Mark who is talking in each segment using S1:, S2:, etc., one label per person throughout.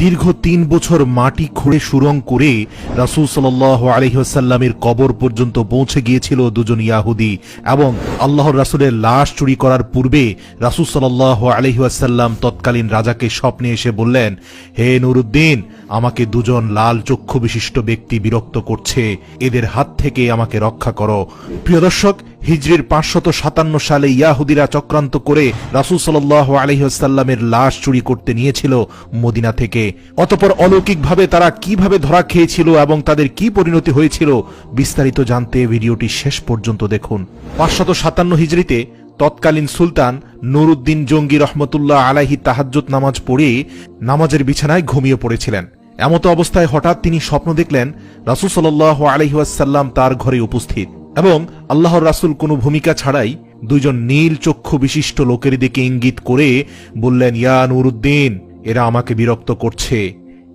S1: দীর্ঘ ৩ বছর মাটি খুঁড়ে সুরঙ্গ করে রাসূল সাল্লাল্লাহু আলাইহি ওয়াসাল্লামের কবর পর্যন্ত পৌঁছে গিয়েছিল দুজন ইয়াহুদি এবং আল্লাহর রাসূলের লাশ চুরি করার পূর্বে রাসূল সাল্লাল্লাহু আলাইহি ওয়াসাল্লাম তৎকালীন রাজাকে স্বপ্নে এসে বললেন, হে নুরুদ্দিন, আমাকে দুজন লাল চক্ষু বিশিষ্ট ব্যক্তি বিরক্ত করছে, এদের হাত থেকে আমাকে রক্ষা করো। প্রিয় দর্শক, হিজরির ৫৫৭ সালে ইয়াহুদিরা চক্রান্ত করে রাসূল সাল্লাল্লাহু আলাইহি ওয়াসাল্লামের লাশ চুরি করতে নিয়েছিল মদিনা থেকে। অতঃপর অলৌকিকভাবে তারা কিভাবে ধরা খেয়েছিল এবং তাদের কি পরিণতি হয়েছিল বিস্তারিত জানতে ভিডিওটি শেষ পর্যন্ত দেখুন। ৫৫৭ হিজরিতে তৎকালীন সুলতান নুরুদ্দিন জঙ্গি রহমতুল্লাহ আলাইহি তাহাজ্জুদ নামাজ পড়ে নামাজের বিছানায় ঘুমিয়ে পড়েছিলেন। এমতো অবস্থায় হঠাৎ তিনি স্বপ্ন দেখলেন রাসূল সাল্লাল্লাহু আলাইহি ওয়াসাল্লাম তার ঘরে উপস্থিত এবং আল্লাহর রাসূল কোনো ভূমিকা ছাড়াই দুইজন নীল চক্ষু বিশিষ্ট লোকের দিকে ইঙ্গিত করে বললেন, ইয়া নুরুদ্দিন, এরা আমাকে বিরক্ত করছে,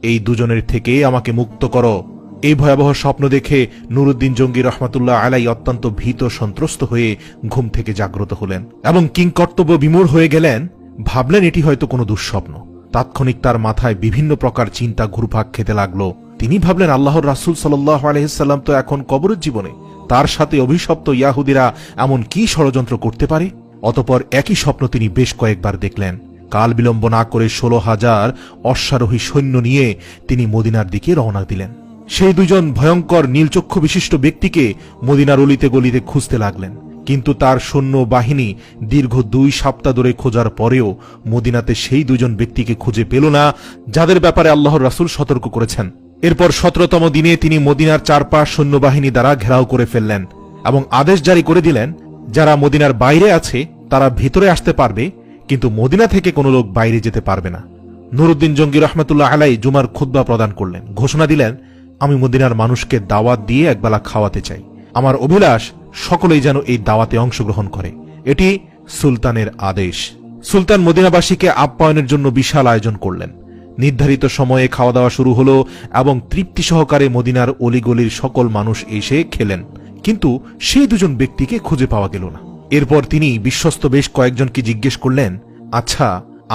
S1: এই দুজনের থেকে আমাকে মুক্ত করো। এই ভয়াবহ স্বপ্ন দেখে নুরুদ্দিন জঙ্গি রহমাতুল্লাহ আলাই অত্যন্ত ভীত সন্ত্রস্ত হয়ে ঘুম থেকে জাগ্রত হলেন এবং কিংকর্তব্য বিমূঢ় হয়ে গেলেন। ভাবলেন এটি হয়তো কোনো দুঃস্বপ্ন। তাৎক্ষণিক তার মাথায় বিভিন্ন প্রকার চিন্তা ঘুরপাক খেতে লাগলো। তিনি ভাবলেন, আল্লাহর রাসূল সাল্লাল্লাহু আলাইহি ওয়াসাল্লাম তো এখন কবরের জীবনে, তার সাথে অভিশপ্ত ইয়াহুদিরা এমন কি ষড়যন্ত্র করতে পারে? অতঃপর একই স্বপ্ন তিনি বেশ কয়েকবার দেখলেন। কাল বিলম্ব না করে ১৬,০০০ অশ্বারোহী সৈন্য নিয়ে তিনি মদিনার দিকে রওনা দিলেন। সেই দুজন ভয়ঙ্কর নীলচক্ষু বিশিষ্ট ব্যক্তিকে মদিনার অলিতে গলিতে খুঁজতে লাগলেন, কিন্তু তার সৈন্য বাহিনী দীর্ঘ ২ সপ্তাহ ধরে খোঁজার পরেও মদিনাতে সেই দুজন ব্যক্তিকে খুঁজে পেল না, যাদের ব্যাপারে আল্লাহর রাসূল সতর্ক করেছেন। এরপর ১৭তম দিনে তিনি মদিনার চারপাশ সৈন্যবাহিনী দ্বারা ঘেরাও করে ফেললেন এবং আদেশ জারি করে দিলেন, যারা মদিনার বাইরে আছে তারা ভিতরে আসতে পারবে, কিন্তু মদিনা থেকে কোনো লোক বাইরে যেতে পারবে না। নুরুদ্দিন জঙ্গি রহমাতুল্লাহ আলাই জুমার খুতবা প্রদান করলেন, ঘোষণা দিলেন, আমি মদিনার মানুষকে দাওয়াত দিয়ে একবেলা খাওয়াতে চাই। আমার অভিলাষ সকলেই যেন এই দাওয়াতে অংশগ্রহণ করে। এটি সুলতানের আদেশ। সুলতান মদিনাবাসীকে আপ্যায়নের জন্য বিশাল আয়োজন করলেন। নির্ধারিত সময়ে খাওয়া দাওয়া শুরু হলো এবং তৃপ্তি সহকারে মদিনার অলিগলির সকল মানুষ এসে খেলেন, কিন্তু সেই দুজন ব্যক্তিকে খুঁজে পাওয়া গেল না। এরপর তিনি বিশ্বস্ত বেশ কয়েকজনকে জিজ্ঞেস করলেন, আচ্ছা,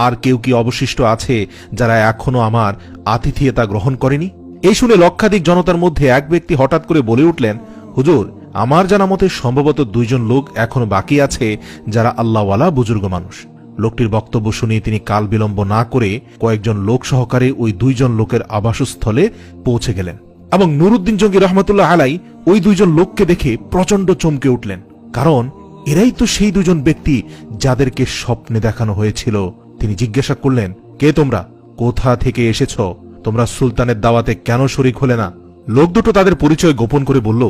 S1: আর কেউ কি অবশিষ্ট আছে যারা এখনো আমার আতিথিয়তা গ্রহণ করেনি? এই শুনে লক্ষাধিক জনতার মধ্যে এক ব্যক্তি হঠাৎ করে বলে উঠলেন, হুজুর, আমার জানা মতে সম্ভবত ২ জন লোক এখনো বাকি আছে যারা আল্লাহওয়ালা বুজুর্গ মানুষ। লোকটির বক্তব্য শুনে তিনি কাল বিলম্ব না করে কয়েকজন লোক সহকারে ওই ২ জন লোকের আবাসস্থলে পৌঁছে গেলেন এবং নুরুদ্দিন জঙ্গি রহমাতুল্লাহ আলাই ওই ২ জন লোককে দেখে প্রচন্ড চমকে উঠলেন, কারণ এরাই তো সেই ২ জন ব্যক্তি যাদেরকে স্বপ্নে দেখানো হয়েছিল। তিনি জিজ্ঞাসা করলেন, কে তোমরা? কোথা থেকে এসেছ? তোমরা সুলতানের দাওয়াতে কেন শরীক হলে না? লোক দুটো তাদের পরিচয় গোপন করে বলল,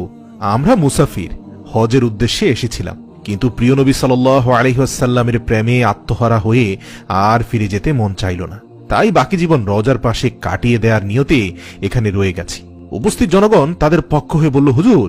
S1: আমরা মুসাফির, হজের উদ্দেশ্যে এসেছিলাম, কিন্তু প্রিয় নবী সাল্লাল্লাহু আলাইহি ওয়াসাল্লামের প্রেমে আত্মহারা হয়ে আর ফিরে যেতে মন চাইল না, তাই বাকি জীবন রওজার পাশে কাটিয়ে দেওয়ার নিয়তে এখানে রয়ে গেছি। উপস্থিত জনগণ তাদের পক্ষ হয়ে বলল, হুজুর,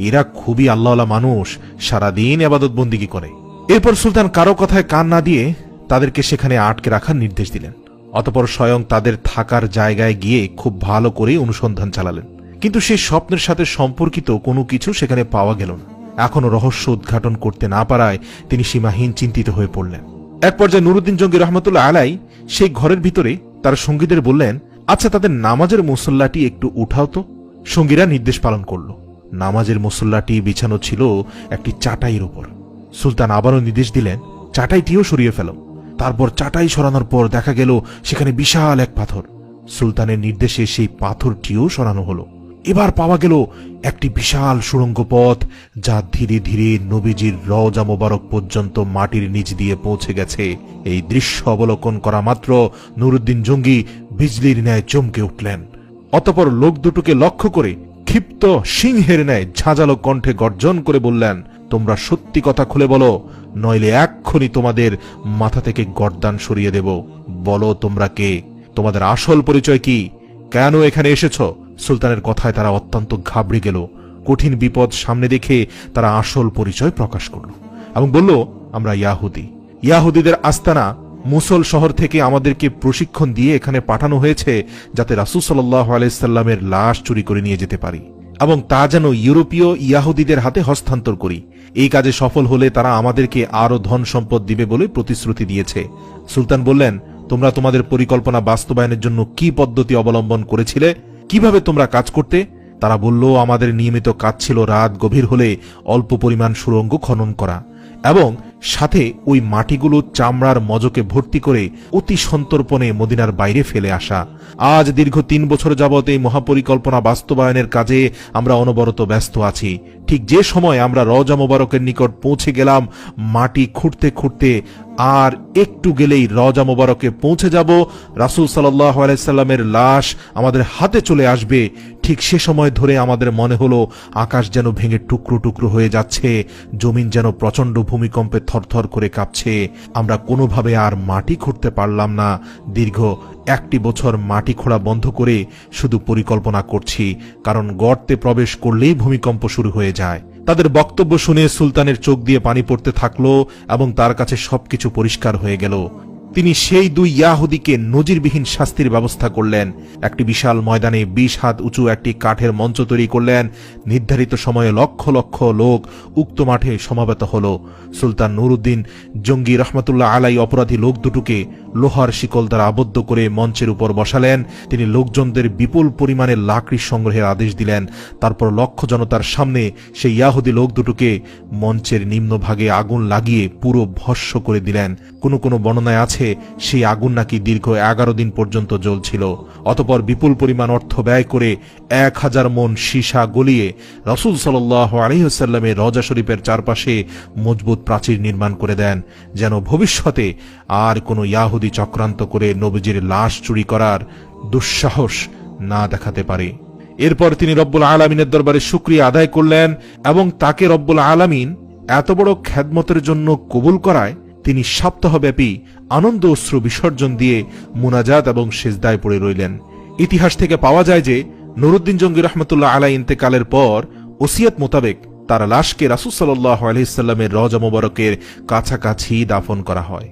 S1: এরা খুবই আল্লাহওয়ালা মানুষ, সারাদিন ইবাদত বন্দিগি করে। এরপর সুলতান কারো কথায় কান না দিয়ে তাদেরকে সেখানে আটকে রাখার নির্দেশ দিলেন। অতঃপর স্বয়ং তাদের থাকার জায়গায় গিয়ে খুব ভালো করে অনুসন্ধান চালালেন, কিন্তু সেই স্বপ্নের সাথে সম্পর্কিত কোনো কিছু সেখানে পাওয়া গেল না। এখনো রহস্য উদ্ঘাটন করতে না পারায় তিনি সীমাহীন চিন্তিত হয়ে পড়লেন। এক পর্যায়ে নুরুদ্দিন জঙ্গি রহমাতুল্লাহ আলাই সেই ঘরের ভিতরে তার সঙ্গীদের বললেন, আচ্ছা, তাদের নামাজের মুসল্লাটি একটু উঠাও তো। সঙ্গীরা নির্দেশ পালন করল। নামাজের মুসল্লাটি বিছানো ছিল একটি চাটাইয়ের উপর। সুলতান আবারও নির্দেশ দিলেন, চাটাইটিও সরিয়ে ফেল। তারপর চাটাই সরানোর পর দেখা গেল সেখানে বিশাল এক পাথর। সুলতানের নির্দেশে সেই পাথরটিও সরানো হলো। এবার পাওয়া গেল একটি বিশাল সুড়ঙ্গ পথ, যা ধীরে ধীরে নবীজির রওজা মোবারক পর্যন্ত মাটির নিচ দিয়ে পৌঁছে গেছে। এই দৃশ্য অবলোকন করা মাত্র নুরুদ্দিন জঙ্গি বিজলির ন্যায় চমকে উঠলেন। অতঃপর লোক দুটোকে লক্ষ্য করে ক্ষিপ্ত সিংহের ন্যায় ঝাঁঝালো কণ্ঠে গর্জন করে বললেন, তোমরা সত্যি কথা খুলে বলো, নইলে এক্ষুনি তোমাদের মাথা থেকে গর্দান সরিয়ে দেব। বলো তোমরা কে? তোমাদের আসল পরিচয় কি? কেন এখানে এসেছ? সুলতানের কথায় তারা অত্যন্ত ঘাবড়ে গেল। কঠিন বিপদ সামনে দেখে তারা আসল পরিচয় প্রকাশ করল এবং বলল, আমরা ইয়াহুদি। ইয়াহুদিদের আস্তানা মুসল শহর থেকে আমাদেরকে প্রশিক্ষণ দিয়ে এখানে পাঠানো হয়েছে, যাতে রাসূল সাল্লাল্লাহু আলাইহি সাল্লামের লাশ চুরি করে নিয়ে যেতে পারি এবং তা যেন ইউরোপীয় ইয়াহুদিদের হাতে হস্তান্তর করি। এই কাজে সফল হলে তারা আমাদেরকে আরো ধন সম্পদ দিবে বলে প্রতিশ্রুতি দিয়েছে। সুলতান বললেন, তোমরা তোমাদের পরিকল্পনা বাস্তবায়নের জন্য কি পদ্ধতি অবলম্বন করেছিলে, কিভাবে তোমরা কাজ করতে? তারা বলল, আমাদের নিয়মিত কাজ ছিল রাত গভীর হলে অল্প পরিমাণ সুড়ঙ্গ খনন করা এবং সাথে ওই মাটিগুলো চামড়ার মজকে ভর্তি করে অতি সন্তর্পণে মদিনার বাইরে ফেলে আসা। আজ দীর্ঘ 3 বছর যাবৎ এই মহাপরিকল্পনা বাস্তবায়নের কাজে আমরা অনবরত ব্যস্ত আছি। ঠিক যে সময় আমরা রওজা মোবারকের নিকট পৌঁছে গেলাম, মাটি খুঁড়তে খুঁড়তে আর একটু গেলেই রওজা মোবারকে পৌঁছে যাব, রাসূল সাল্লাল্লাহু আলাইহি সাল্লামের লাশ আমাদের হাতে চলে আসবে। ঠিক সে সময় ধরে আমাদের মনে হলো আকাশ যেন ভেঙে টুকরো টুকরো হয়ে যাচ্ছে, জমিন যেন প্রচণ্ড ভূমিকম্পে থরথর করে কাঁপছে। আমরা কোনোভাবে আর মাটি খুঁড়তে পারলাম না। দীর্ঘ 1 বছর মাটি খোঁড়া বন্ধ করে শুধু পরিকল্পনা করছি, কারণ গর্তে প্রবেশ করলেই ভূমিকম্প শুরু হয়ে যায়। তাদের বক্তব্য শুনে সুলতানের চোখ দিয়ে পানি পড়তে থাকলো এবং তার কাছে সবকিছু পরিষ্কার হয়ে গেল। তিনি সেই 2 ইয়াহুদীকে নজিরবিহীন শাস্তির ব্যবস্থা করলেন। একটি বিশাল ময়দানে 20 হাত উঁচু একটি কাঠের মঞ্চ তৈরি করলেন। নির্ধারিত সময়ে লক্ষ লক্ষ লোক উক্ত মাঠে সমাবেত হল। সুলতান নুরউদ্দিন জঙ্গি রহমতুল্লাহ আলাই অপরাধী লোক দুটোকে লোহার শিকল দ্বারা আবদ্ধ করে মঞ্চের উপর বসালেন। তিনি লোকজনদের বিপুল পরিমাণে লাকড়ি সংগ্রহের আদেশ দিলেন। তারপর লক্ষ জনতার সামনে সেই ইয়াহুদী লোক দুটোকে মঞ্চের নিম্নভাগে আগুন লাগিয়ে পুরো ভস্ম করে দিলেন। কোনো কোনো বর্ণনায় আছে সেই আগুন নাকি দীর্ঘ 11 দিন পর্যন্ত জ্বলছিল। অতঃপর বিপুল পরিমাণ অর্থ ব্যয় করে 1000 মণ সীসা গলিয়ে রাসূল সাল্লাল্লাহু আলাইহি ওয়াসাল্লামের রওজা শরীফের চারপাশে মজবুত প্রাচীর নির্মাণ করে দেন, যেন ভবিষ্যতে আর কোনো ইয়াহুদী চক্রান্ত করে নবীজির লাশ চুরি করার দুঃসাহস না দেখাতে পারে। এরপর তিনি রব্বুল আলামিনের দরবারে শুকরিয়া আদায় করলেন এবং তাকে রব্বুল আলামিন এত বড় খেদমতের জন্য কবুল করায় তিনি সপ্তাহব্যাপী আনন্দ অশ্রু বিসর্জন দিয়ে মুনাজাত এবং সিজদায় পড়ে রইলেন। ইতিহাস থেকে পাওয়া যায় যে নুরউদ্দিন জঙ্গি রহমতুল্লাহ আলাই ইন্তেকালের পর ওসিয়ত মোতাবেক তার লাশকে রাসূল সাল্লাল্লাহু আলাইহি সাল্লামের রওজা মোবারকের কাছাকাছি দাফন করা হয়।